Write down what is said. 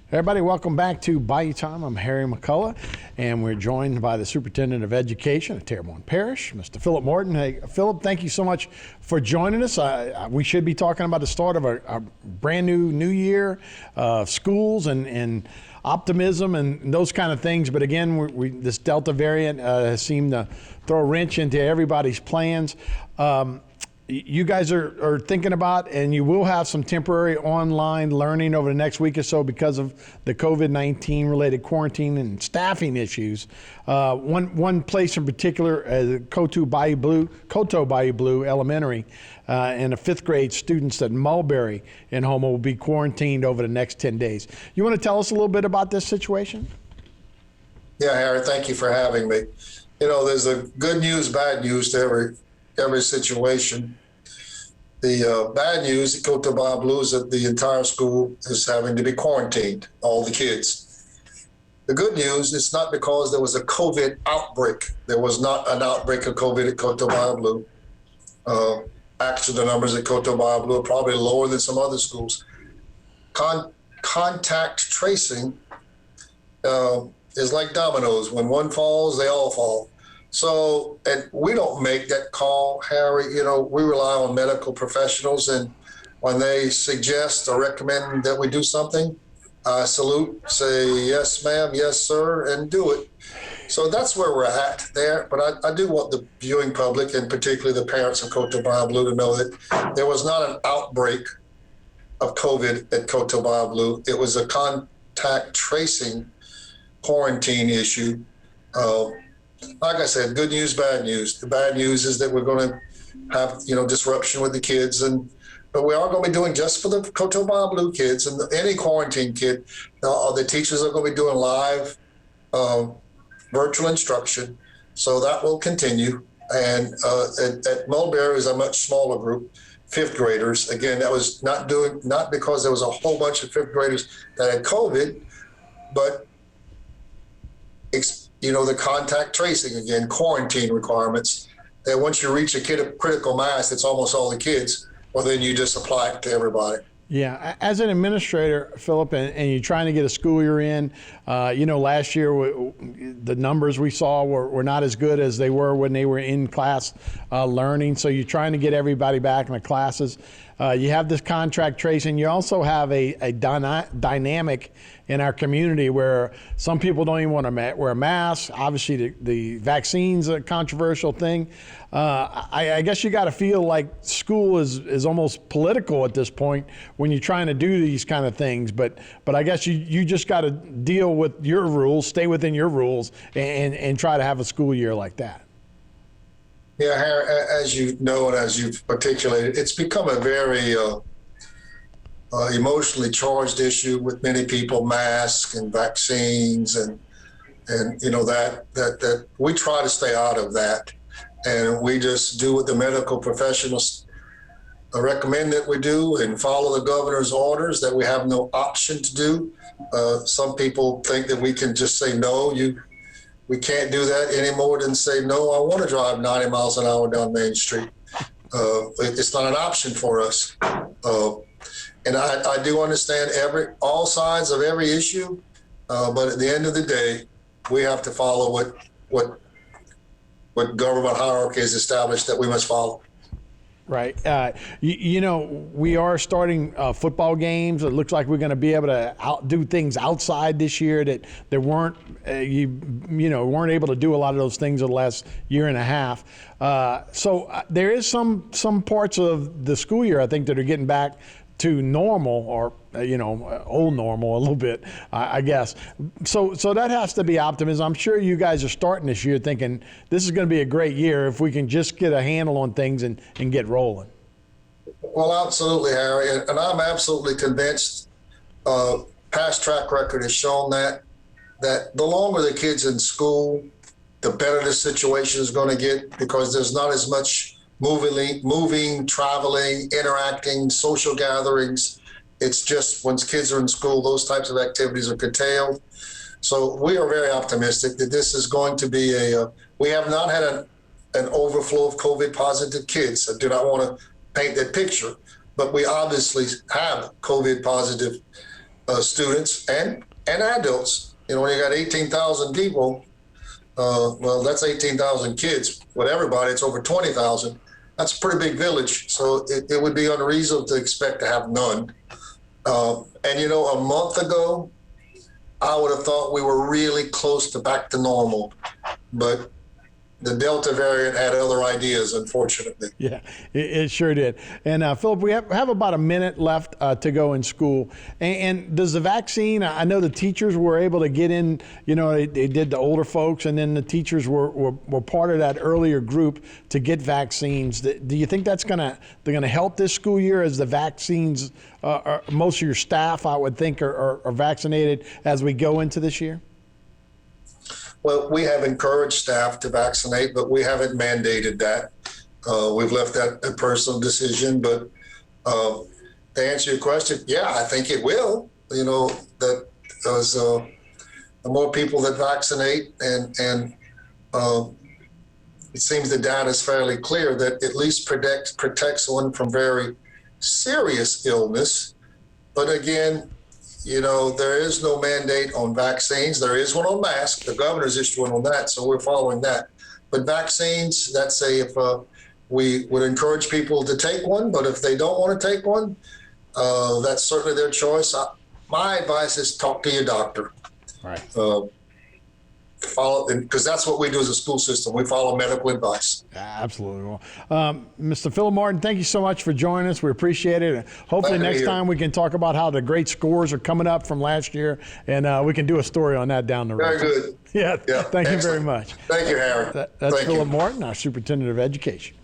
Everybody, welcome back to Bayou Time. I'm Harry McCulla, and we're joined by the Superintendent of Education at Terrebonne Parish, Mr. Philip Morton. Hey, Philip, thank you so much for joining us. We should be talking about the start of a brand new year, schools and optimism and those kind of things. But again, this Delta variant has seemed to throw a wrench into everybody's plans. You guys are thinking about, and you will have some temporary online learning over the next week or so because of the COVID-19 related quarantine and staffing issues. One place in particular, Coteau Bayou Blue Elementary, and the fifth grade students at Mulberry in Houma will be quarantined over the next 10 days. You want to tell us a little bit about this situation? Yeah, Harry, thank you for having me. You know, there's a good news, bad news to every situation. The bad news at Coteau Bayou Blue is that the entire school is having to be quarantined, all the kids. The good news, it's not because there was a COVID outbreak. There was not an outbreak of COVID at Coteau Bayou Blue. Actually, the numbers at Coteau Bayou Blue are probably lower than some other schools. Contact tracing is like dominoes. When one falls, they all fall. So, and we don't make that call, Harry. You know, we rely on medical professionals, and when they suggest or recommend that we do something, I salute, say, yes, ma'am, yes, sir, and do it. So that's where we're at there. But I do want the viewing public, and particularly the parents of Coteau Bayou Blue, to know that there was not an outbreak of COVID at Coteau Bayou Blue. It was a contact tracing quarantine issue. Like I said, good news, bad news. The bad news is that we're going to have, disruption with the kids, but we are going to be doing just for the Coteau Bayou Blue kids and any quarantine kid. The teachers are going to be doing live virtual instruction, so that will continue. And at Mulberry is a much smaller group, fifth graders. Again, that was not because there was a whole bunch of fifth graders that had COVID, but the contact tracing, again, quarantine requirements, that once you reach a critical mass, it's almost all the kids, well, then you just apply it to everybody. Yeah, as an administrator, Philip, and you're trying to get a school year in, last year the numbers we saw were not as good as they were when they were in class learning. So you're trying to get everybody back in the classes. You have this contract tracing. You also have a dynamic in our community where some people don't even want to wear masks. Obviously, the vaccine's a controversial thing. I guess you got to feel like school is almost political at this point when you're trying to do these kind of things. But I guess you just got to deal with your rules, stay within your rules, and try to have a school year like that. Yeah, Harry, as you know and as you've articulated, it's become a very emotionally charged issue with many people, masks and vaccines, and that we try to stay out of that, and we just do what the medical professionals recommend that we do and follow the governor's orders that we have no option to do. Some people think that we can just say no. We can't do that any more than say, no, I want to drive 90 miles an hour down Main Street. It's not an option for us. And I do understand all sides of every issue, but at the end of the day, we have to follow what government hierarchy has established that we must follow. Right. We are starting football games. It looks like we're going to be able to do things outside this year that weren't weren't able to do a lot of those things in the last year and a half. So there is some parts of the school year, I think, that are getting back to normal, or old normal a little bit, I guess. So that has to be optimism. I'm sure you guys are starting this year thinking this is going to be a great year if we can just get a handle on things and get rolling. Well, absolutely, Harry, and I'm absolutely convinced. Past track record has shown that the longer the kids in school, the better the situation is going to get, because there's not as much moving, traveling, interacting, social gatherings. It's just once kids are in school, those types of activities are curtailed. So we are very optimistic that this is going to be we have not had an overflow of COVID positive kids. I do not want to paint that picture, but we obviously have COVID positive students and adults. You know, when you got 18,000 people, well, that's 18,000 kids. With everybody, it's over 20,000. That's a pretty big village. So it would be unreasonable to expect to have none. And, you know, a month ago, I would have thought we were really close to back to normal. But the Delta variant had other ideas, unfortunately. Yeah, it sure did. And Philip, we have about a minute left to go in school. And does the vaccine, I know the teachers were able to get in, you know, they did the older folks, and then the teachers were part of that earlier group to get vaccines. Do you think they're going to help this school year as the vaccines, most of your staff, I would think, are vaccinated as we go into this year? Well, we have encouraged staff to vaccinate, but we haven't mandated that. We've left that a personal decision. But to answer your question, yeah, I think it will. You know, that as the more people that vaccinate, and it seems the data is fairly clear that at least protects one from very serious illness. But again, you know, there is no mandate on vaccines. There is one on masks. The governor's issued one on that, so we're following that. But vaccines, that's if we would encourage people to take one, but if they don't want to take one, that's certainly their choice. My advice is talk to your doctor. Right. Follow, because that's what we do as a school system. We follow medical advice. Absolutely. Well, Mr. Philip Martin, thank you so much for joining us. We appreciate it. And hopefully next time we can talk about how the great scores are coming up from last year, and we can do a story on that down the road. Very good. Yeah. Thank Excellent. you very much. Thank you, Harry. That's Philip Martin, our Superintendent of Education.